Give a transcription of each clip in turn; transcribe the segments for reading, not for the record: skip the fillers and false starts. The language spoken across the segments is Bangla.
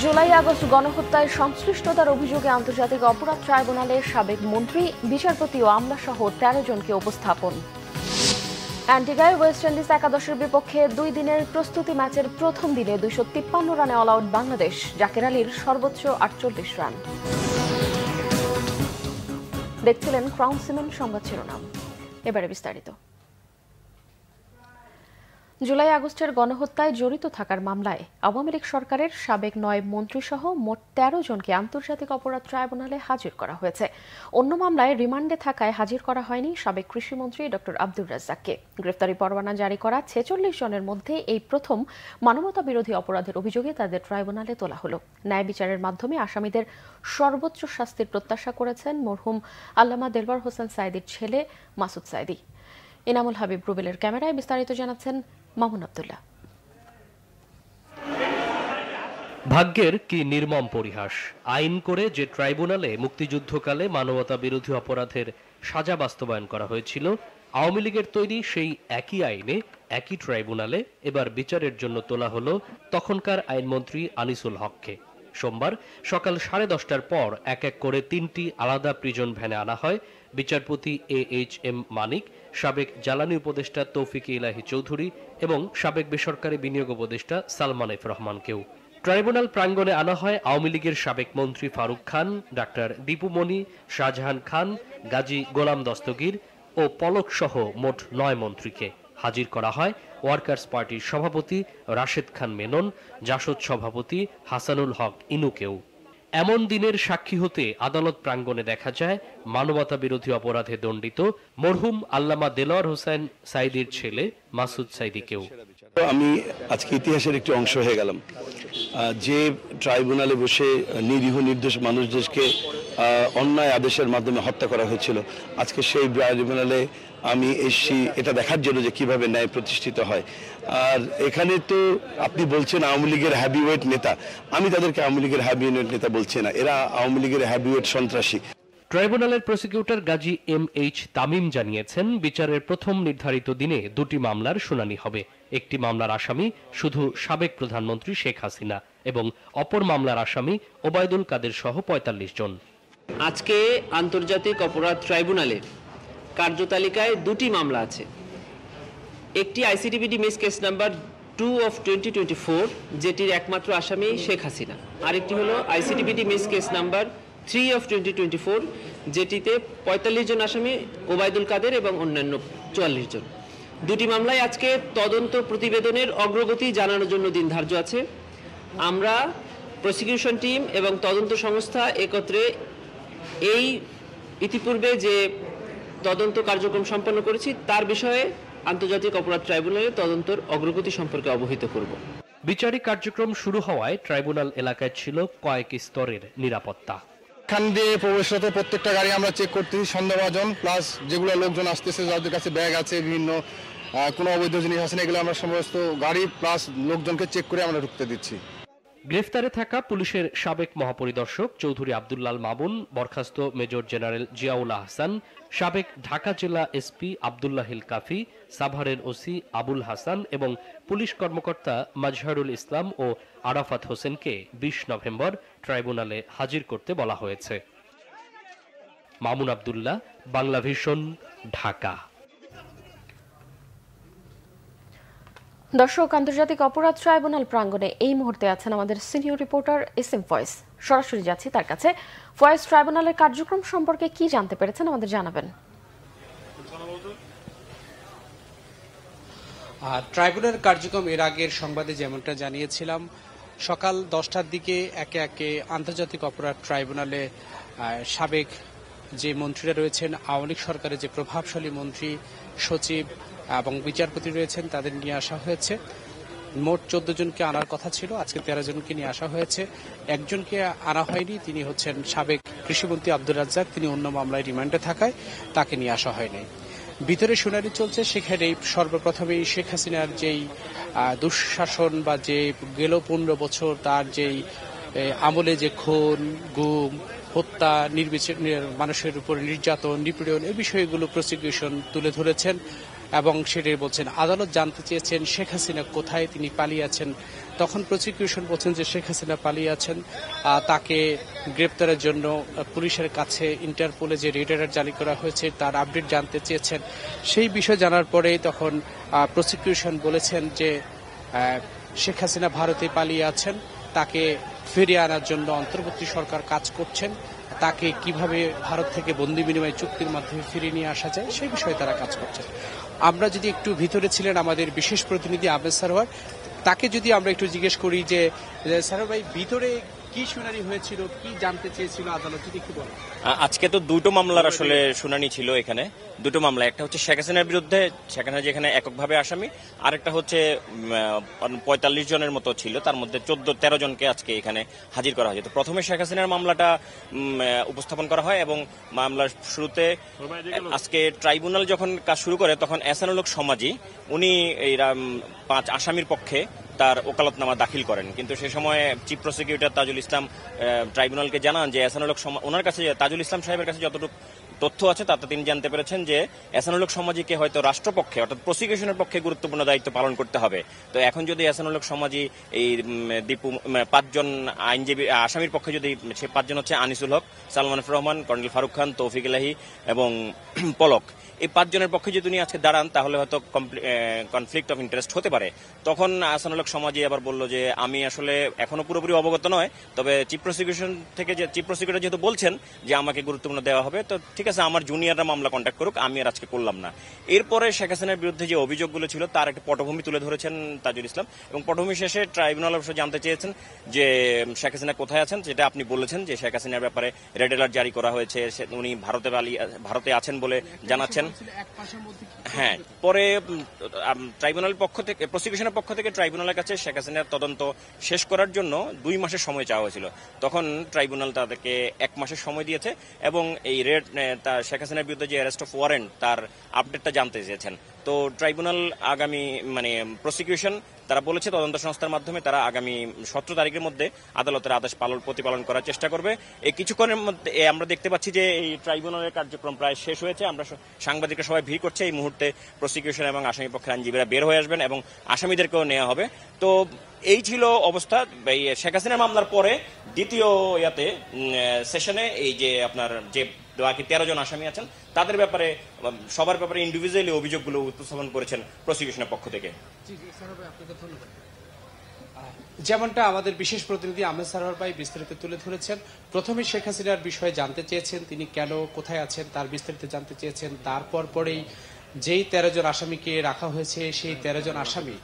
জুলাই আগস্ট গণহত্যায় সংশ্লিষ্টতার অভিযোগে আন্তর্জাতিক অপরাধ ট্রাইব্যুনালের সাবেক মন্ত্রী, বিচারপতি ও আমলাসহ ১৩ জনকে উপস্থাপন। অ্যান্টিগায় ওয়েস্ট ইন্ডিজ একাদশের বিপক্ষে ২ দিনের প্রস্তুতি ম্যাচের প্রথম দিনে ২৫৩ রানে অল আউট বাংলাদেশ, জাকের আলীর সর্বোচ্চ ৪৮ রান। দেখছিলেন ক্রাউন সিমেন্ট সংবাদ শিরোনাম, এবারে বিস্তারিত। জুলাই আগস্টের গণহত্যায় জড়িত থাকার মামলায় আওয়ামী লীগ সরকারের সাবেক ৯ মন্ত্রীসহ মোট ১৩ জনকে আন্তর্জাতিক অপরাধ ট্রাইব্যুনালে হাজির করা হয়েছে। অন্য মামলায় রিমান্ডে থাকায় হাজির করা হয়নি সাবেক কৃষিমন্ত্রী ডক্টর আব্দুর রাজ্জাককে। গ্রেফতারি পরোয়ানা জারি করা ৪৬ জনের মধ্যে এই প্রথম মানবতা বিরোধী অপরাধের অভিযোগে তাদের ট্রাইব্যুনালে তোলা হলো। ন্যায় বিচারের মাধ্যমে আসামিদের সর্বোচ্চ শাস্তির প্রত্যাশা করেছেন মরহুম আল্লামা দেলওয়ার হোসেন সাঈদীর ছেলে মাসুদ সাঈদী। ইনামুল হাবিব রুবেলের ক্যামেরায় বিস্তারিত জানাচ্ছেন মামুন আব্দুল্লাহ। ভাগ্যের কি নির্মম পরিহাস! আইন করে যে ট্রাইব্যুনালে মুক্তিযুদ্ধকালে মানবতা বিরোধী অপরাধের সাজা বাস্তবায়ন করা হয়েছিল, আওয়ামী লীগের তৈরি সেই একই আইনে একই ট্রাইব্যুনালে এবার বিচারের জন্য তোলা হলো তখনকার আইনমন্ত্রী আনিসুল হককে। সোমবার সকাল 10:30টার পর এক এক করে 3টি আলাদা প্রিজন ভ্যানে আনা হয় বিচারপতি AHM মানিক, সাবেক জ্বালানি উপদেষ্টা তৌফিক ইলাহি চৌধুরী এবং সাবেক বেসরকারি বিনিয়োগ উপদেষ্টা সালমান এফ রহমানকেও। ট্রাইব্যুনাল প্রাঙ্গণে আনা হয় আওয়ামী লীগের সাবেক মন্ত্রী ফারুক খান, ডাক্তার দীপু মনি, শাহজাহান খান, গাজী গোলাম দস্তগীর ও পলক সহ মোট ৯ মন্ত্রীকে। হাজির করা হয় ওয়ার্কার্স পার্টির সভাপতি রাশেদ খান মেনন, জাসদ সভাপতি হাসানুল হক ইনুকেও। এমন দিনের সাক্ষী হতে আদালত প্রাঙ্গণে দেখা যায় মানবতা বিরোধী অপরাধে দণ্ডিত মরহুম আল্লামা দেলওয়ার হোসেন সাঈদীর ছেলে মাসুদ সাঈদীকেও। আমি আজকে ইতিহাসের একটি অংশ হয়ে গেলাম। যে ট্রাইব্যুনালে বসে নিরীহ নির্দোষ মানুষদেরকে অন্যায় আদেশের মাধ্যমে হত্যা করা হয়েছিল, আজকে সেই ট্রাইব্যুনালে আমি এসেছি এটা দেখার জন্য যে কিভাবে ন্যায় প্রতিষ্ঠিত হয়। আর এখানে তো আপনি বলছেন আওয়ামী লীগের হ্যাভিওয়েট নেতা, আমি তাদেরকে আওয়ামী লীগের হ্যাভিওয়েট নেতা বলছি না, এরা আওয়ামী লীগের হ্যাভিওয়েট সন্ত্রাসী। ট্রাইব্যুনালের প্রসিকিউটর গাজী MH তামিম জানিয়েছেন, বিচারের প্রথম নির্ধারিত দিনে 2টি মামলার শুনানি হবে। একটি মামলার আসামি শুধু সাবেক প্রধানমন্ত্রী শেখ হাসিনা এবং অপর মামলার আসামি ওবায়দুল কাদের সহ 45 জন। আজকে আন্তর্জাতিক অপরাধ ট্রাইব্যুনালে কার্যতালিকায় 2টি মামলা আছে। একটি ICTBD miss case number 2 of 2024, যেটির একমাত্র আসামি শেখ হাসিনা। আরেকটি হলো ICTBD miss case number 3 of 2024, যেটিতে 45 জন আসামি, ওবায়দুল কাদের এবং অন্যান্য 44 জন। 2টি মামলায় আজকে তদন্ত প্রতিবেদনের অগ্রগতি জানানোর জন্য দিন ধার্য আছে। আমরা প্রসিকিউশন টিম এবং তদন্ত সংস্থা একত্রে এই ইতিপূর্বে যে তদন্ত কার্যক্রম সম্পন্ন করেছি তার বিষয়ে আন্তর্জাতিক অপরাধ ট্রাইব্যুনালের তদন্তের অগ্রগতি সম্পর্কে অবহিত করব। বিচারিক কার্যক্রম শুরু হওয়ায় ট্রাইব্যুনাল এলাকায় ছিল কয়েক স্তরের নিরাপত্তা। এখান দিয়ে প্রবেশরত প্রত্যেকটা গাড়ি আমরা চেক করতেছি, সন্দেহভাজন প্লাস যেগুলো লোকজন আসতেছে যাদের কাছে ব্যাগ আছে, বিভিন্ন কোনো অবৈধ জিনিস আছে না, এগুলো আমরা সমস্ত গাড়ি প্লাস লোকজনকে চেক করে আমরা ঢুকতে দিচ্ছি। গ্রেফতারে থাকা পুলিশের সাবেক মহাপরিদর্শক চৌধুরী আব্দুল্লাল মামুন, বরখাস্ত মেজর জেনারেল জিয়াউল আহসান, সাবেক ঢাকা জেলা SP আব্দুল্লাহিল কাফি, সাভারের OC আবুল হাসান এবং পুলিশ কর্মকর্তা মাজহারুল ইসলাম ও আরাফাত হোসেনকে 20 নভেম্বর ট্রাইব্যুনালে হাজির করতে বলা হয়েছে। মামুন আব্দুল্লাহ, বাংলা ভিশন, ঢাকা। দর্শক, আন্তর্জাতিক অপরাধ ট্রাইব্যুনাল প্রাঙ্গণে এই মুহূর্তে আছেন আমাদের সিনিয়র রিপোর্টার SM ফয়েজ। সরাসরি যাচ্ছি তার কাছে। ফয়েজ, ট্রাইব্যুনালের কার্যক্রম সম্পর্কে কি জানতে পেরেছেন আমাদের জানাবেন। ট্রাইব্যুনালের কার্যক্রম এর আগের সংবাদে যেমনটা জানিয়েছিলাম, সকাল 10টার দিকে একে একে আন্তর্জাতিক অপরাধ ট্রাইব্যুনালে সাবেক যে মন্ত্রীরা রয়েছেন, আওয়ামী লীগ সরকারের যে প্রভাবশালী মন্ত্রী, সচিব এবং বিচারপতি রয়েছেন, তাদের নিয়ে আসা হয়েছে। মোট 14 জনকে আনার কথা ছিল, আজকে 13 জনকে নিয়ে আসা হয়েছে। একজনকে আনা হয়নি, তিনি হচ্ছেন সাবেক কৃষিমন্ত্রী আব্দুর রাজ্জাক, তিনি অন্য মামলায় রিমান্ডে থাকায় তাকে নিয়ে আসা হয়নি। ভিতরে শুনানি চলছে, সেখানে সর্বপ্রথমেই শেখ হাসিনার যেই দুঃশাসন বা যে গেল 15 বছর তার যেই আমলে যে খুন, গুম, হত্যা, মানুষের উপর নির্যাতন, নিপীড়ন, এই বিষয়গুলো প্রসিকিউশন তুলে ধরেছেন। এবং সেটাই বলছেন। আদালত জানতে চেয়েছেন শেখ হাসিনা কোথায়, তিনি পালিয়ে আছেন। তখন প্রসিকিউশন বলছেন যে শেখ হাসিনা পালিয়ে আছেন, তাকে গ্রেপ্তারের জন্য পুলিশের কাছে ইন্টারপোলে যে রেড অ্যালার্ট জারি করা হয়েছে তার আপডেট জানতে চেয়েছেন। সেই বিষয় জানার পরে তখন প্রসিকিউশন বলেছেন যে শেখ হাসিনা ভারতে পালিয়ে আছেন, তাকে ফিরিয়ে আনার জন্য অন্তর্বর্তী সরকার কাজ করছেন, তাকে কিভাবে ভারত থেকে বন্দি বিনিময় চুক্তির মাধ্যমে ফিরিয়ে নিয়ে আসা যায় সেই বিষয়ে তারা কাজ করছেন। আমরা যদি একটু ভিতরে ছিলেন আমাদের বিশেষ প্রতিনিধি আহমেদ সারোয়ার, তাকে যদি আমরা একটু জিজ্ঞেস করি যে সারোয়ার ভাই, ভিতরে কি শুনানি হয়েছিল, কি জানতে চেয়েছিল আদালত, যদি একটু বলেন। আজকে তো দুটো মামলার আসলে শুনানি ছিল এখানে। দুটো মামলা, একটা হচ্ছে শেখ হাসিনার বিরুদ্ধে, শেখ হাসিনা যেখানে এককভাবে আসামি, আরেকটা হচ্ছে 45 জনের মতো ছিল, তার মধ্যে 13 জনকে আজকে এখানে হাজির করা হয়েছে। তো প্রথমে শেখ হাসিনার মামলাটা উপস্থাপন করা হয় এবং মামলার শুরুতে আজকে ট্রাইব্যুনাল যখন কাজ শুরু করে তখন এহসানুল হক সমাজি উনি এই 5 আসামির পক্ষে তার ওকালতনামা দাখিল করেন, কিন্তু সে সময় চিফ প্রসিকিউটর তাজুল ইসলাম ট্রাইব্যুনালকে জানান যে এহসানুল হক ওনার কাছে, তাজুল ইসলাম সাহেবের কাছে যতটুকু তথ্য আছে তাতে তিনি জানতে পেরেছেন যে এহসানুল হক সমাজিকে হয়তো রাষ্ট্রপক্ষে অর্থাৎ প্রসিকিউশনের পক্ষে গুরুত্বপূর্ণ দায়িত্ব পালন করতে হবে। তো এখন যদি এহসানুল হক সমাজি এই দীপু 5 জন আইনজীবী আসামির পক্ষে যদি সে 5 জন হচ্ছে আনিসুল হক, সালমান রহমান, কর্নেল ফারুক খান, তৌফিক ইলাহি এবং পলক, এই 5 জনের পক্ষে যদি উনি আজকে দাঁড়ান তাহলে হয়তো কনফ্লিক্ট অফ ইন্টারেস্ট হতে পারে। তখন এহসানুল হক সমাজি আবার বলল যে আমি আসলে এখনো পুরোপুরি অবগত নয়, তবে চিফ প্রসিকিউটর যেহেতু বলছেন যে আমাকে গুরুত্বপূর্ণ দেওয়া হবে, তো ঠিক আছে আমার জুনিয়ররা মামলা কন্ট্যাক্ট করুক, আমি আর আজকে করলাম না। এরপরে শেখ হাসিনার বিরুদ্ধে যে অভিযোগগুলো ছিল তার একটা পটভূমি তুলে ধরেছেন তাজুল ইসলাম, এবং পটভূমি শেষে ট্রাইব্যুনাল অবশ্য জানতে চেয়েছেন যে শেখ হাসিনা কোথায় আছেন, যেটা আপনি বলেছেন যে শেখ হাসিনার ব্যাপারে রেড অ্যালার্ট জারি করা হয়েছে, উনি ভারতে আছেন বলে জানাচ্ছেন। হ্যাঁ, পরে ট্রাইব্যুনালের পক্ষ থেকে, প্রসিকিউশনের পক্ষ থেকে ট্রাইব্যুনালের কাছে শেখ হাসিনার তদন্ত শেষ করার জন্য 2 মাসের সময় চাওয়া হয়েছিল। তখন ট্রাইব্যুনাল তাদেরকে 1 মাসের সময় দিয়েছে এবং এই শেখ হাসিনার বিরুদ্ধে যে অ্যারেস্ট অফ ওয়ারেন্ট তার আপডেটটা জানতে চেয়েছেন। তো ট্রাইব্যুনাল আগামী প্রসিকিউশন তারা বলেছে তদন্ত সংস্থার মাধ্যমে তারা আগামী 17 তারিখের মধ্যে আদালতের আদেশ প্রতিপালন করার চেষ্টা করবে। এই কিছুক্ষণের মধ্যে আমরা দেখতে পাচ্ছি যে এই ট্রাইব্যুনালের কার্যক্রম প্রায় শেষ হয়েছে। আমরা সাংবাদিকরা সবাই ভিড় করছে। এই মুহূর্তে প্রসিকিউশন এবং আসামি পক্ষের আইনজীবীরা বের হয়ে আসবেন এবং আসামিদেরকেও নেওয়া হবে। তো এই ছিল অবস্থা। শেখ হাসিনার মামলার পরে দ্বিতীয় সেশনে এই যে আপনার যে বাকি 13 জন আসামি আছেন তাদের ব্যাপারে সবার ব্যাপারে ইন্ডিভিজুয়ালি অভিযোগগুলো উপস্থাপন করেছেন প্রসিকিউশনের পক্ষ থেকে। যেমনটা আমাদের বিশেষ প্রতিনিধি আহমেদ সারোয়ার ভাই বিস্তারিত তুলে ধরেছেন, প্রথমে শেখ হাসিনার বিষয়ে জানতে চেয়েছেন, তিনি কেন কোথায় আছেন তার বিস্তারিত জানতে চেয়েছেন। তারপর পরেই যেই 13 জন আসামিকে রাখা হয়েছে সেই 13 জন আসামি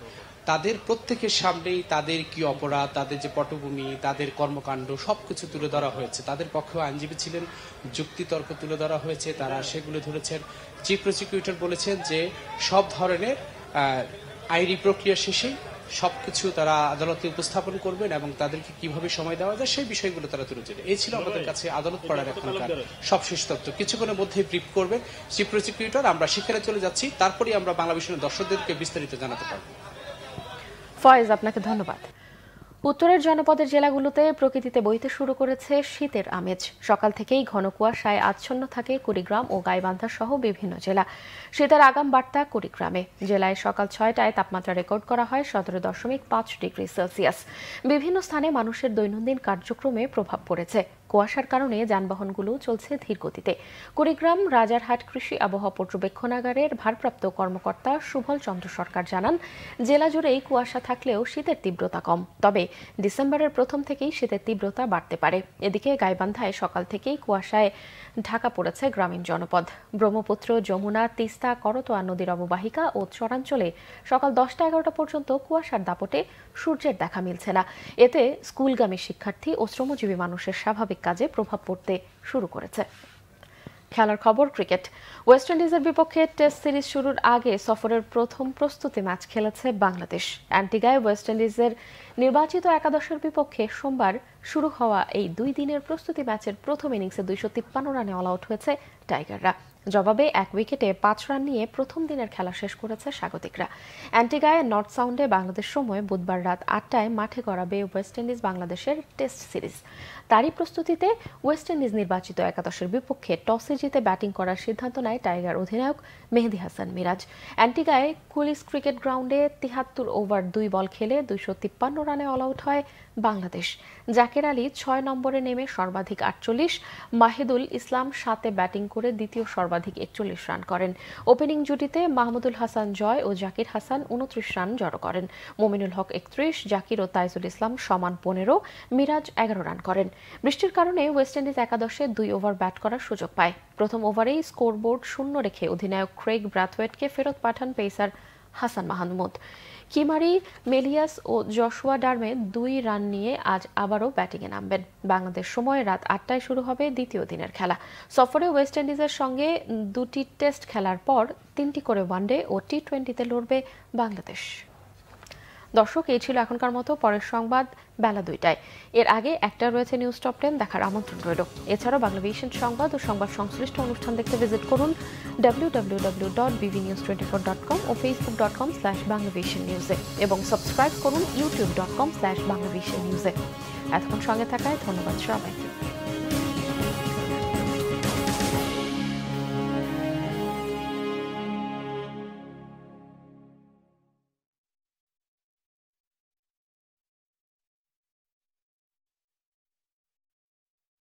তাদের প্রত্যেকের সামনেই তাদের কি অপরাধ, তাদের যে পটভূমি, তাদের কর্মকাণ্ড সবকিছু তুলে ধরা হয়েছে। তাদের পক্ষেও আইনজীবী ছিলেন, যুক্তিতর্ক তুলে ধরা হয়েছে, তারা সেগুলো ধরেছেন। চিফ প্রসিকিউটর বলেছেন যে সব ধরনের আইনি প্রক্রিয়া শেষেই সবকিছু তারা আদালতে উপস্থাপন করবেন এবং তাদেরকে কিভাবে সময় দেওয়া যায় সেই বিষয়গুলো তারা তুলে ধরেন। এই ছিল আমাদের কাছে আদালত পাড়ার এখনকার সবশেষ তথ্য। কিছুক্ষণের মধ্যেই ব্রিফ করবেন চিফ প্রসিকিউটর। আমরা সেখানে চলে যাচ্ছি, তারপরেই আমরা বাংলা ভিশনের দর্শকদেরকে বিস্তারিত জানাতে পারব। ফয়েজ, আপনাকে ধন্যবাদ। উত্তরের জনপদের জেলাগুলোতে প্রকৃতিতে বইতে শুরু করেছে শীতের আমেজ। সকাল থেকেই ঘন কুয়াশায় আচ্ছন্ন থাকে কুড়িগ্রাম ও গাইবান্ধা সহ বিভিন্ন জেলা। শীতের আগাম বার্তা কুড়িগ্রামে। জেলায় সকাল 6টায় তাপমাত্রা রেকর্ড করা হয় 17.5 ডিগ্রি সেলসিয়াস। বিভিন্ন স্থানে মানুষের দৈনন্দিন কার্যক্রমে প্রভাব পড়েছে। কুয়াশার কারণে যানবাহনগুলো চলছে ধীর গতিতে। কুড়িগ্রাম রাজারহাট কৃষি আবহাওয়া পর্যবেক্ষণাগারের ভারপ্রাপ্ত কর্মকর্তা সুবল চন্দ্র সরকার জানান, জেলা জুড়েই কুয়াশা থাকলেও শীতের তীব্রতা কম, তবে ডিসেম্বরের প্রথম থেকেই শীতের তীব্রতা বাড়তে পারে। এদিকে গাইবান্ধায় সকাল থেকেই কুয়াশায় ঢাকা পড়েছে গ্রামীণ জনপদ। ব্রহ্মপুত্র, যমুনা, তিস্তা, করতোয়া নদীর অববাহিকা ও চরাঞ্চলে সকাল 10টা-11টা পর্যন্ত কুয়াশার দাপটে সূর্যের দেখা মিলছে না। এতে স্কুলগামী শিক্ষার্থী ও শ্রমজীবী মানুষের স্বাভাবিক কাজে প্রভাব পড়তে শুরু করেছে। খেলার খবর, ক্রিকেট। ওয়েস্ট ইন্ডিজের বিপক্ষে টেস্ট সিরিজ শুরুর আগে সফরের প্রথম প্রস্তুতি ম্যাচ খেলেছে বাংলাদেশ। অ্যান্টিগায় ওয়েস্ট ইন্ডিজের নির্বাচিত একাদশের বিপক্ষে সোমবার শুরু হওয়া এই 2 দিনের প্রস্তুতি ম্যাচের প্রথম ইনিংসে 253 রানে অল আউট হয়েছে টাইগাররা। জবাবে 1 উইকেটে 5 রান নিয়ে প্রথম দিনের খেলা শেষ করেছে স্বাগতিকরা। অ্যান্টিগায় নর্থ সাউন্ডে বাংলাদেশ সময় বুধবার রাত 8টায় মাঠে গড়াবে ওয়েস্ট ইন্ডিজ বাংলাদেশের টেস্ট সিরিজ। তারই প্রস্তুতিতে ওয়েস্ট ইন্ডিজ নির্বাচিত একাদশের বিপক্ষে টসে জিতে ব্যাটিং করার সিদ্ধান্ত নেয় টাইগার অধিনায়ক মেহেদী হাসান মিরাজ। অ্যান্টিগায় কুলিস ক্রিকেট গ্রাউন্ডে 73 ওভার 2 বল খেলে 253 রানে অল আউট হয় বাংলাদেশ। জাকের আলী 6 নম্বরে নেমে সর্বাধিক 48, মাহিদুল ইসলাম 7-এ ব্যাটিং করে দ্বিতীয় সর্বাধিক 41 রান করেন। ওপেনিং জুটিতে মাহমুদুল হাসান জয় ও জাকির হাসান 29 রান জড়ো করেন। মোমিনুল হক 31, জাকির ও তাইজুল ইসলাম সমান 15, মিরাজ 11 রান করেন। বৃষ্টির কারণে ওয়েস্ট ইন্ডিজ একাদশে 2 ওভার ব্যাট করার সুযোগ পায়। প্রথম ওভারেই স্কোরবোর্ড শূন্য রেখে অধিনায়ক ক্রেগ ব্রাথওয়েটকে ফেরত পাঠান পেসার হাসান মাহমুদ। কিমারি, মেলিয়াস ও জশুয়া ডার্মে 2 রান নিয়ে আজ আবারও ব্যাটিংয়ে নামবেন। বাংলাদেশ সময় রাত 8টায় শুরু হবে দ্বিতীয় দিনের খেলা। সফরে ওয়েস্ট ইন্ডিজের সঙ্গে 2টি টেস্ট খেলার পর 3টি করে ওয়ানডে ও টি20তে লড়বে বাংলাদেশ। দর্শক, এই ছিল এখনকার মতো। পরের সংবাদ বেলা 2টায়। এর আগে একটা রয়েছে নিউজ টপ 10 দেখার আমন্ত্রণ রইল। এছাড়াও বাংলাভিশন সংবাদ ও সংবাদ সংশ্লিষ্ট অনুষ্ঠান দেখতে ভিজিট করুন www.bvnews24.com ও facebook.com/banglavisionnews এবং সাবস্ক্রাইব করুন youtube.com/banglavisionnews। এতক্ষণ সঙ্গে থাকায় ধন্যবাদ সবাইকে।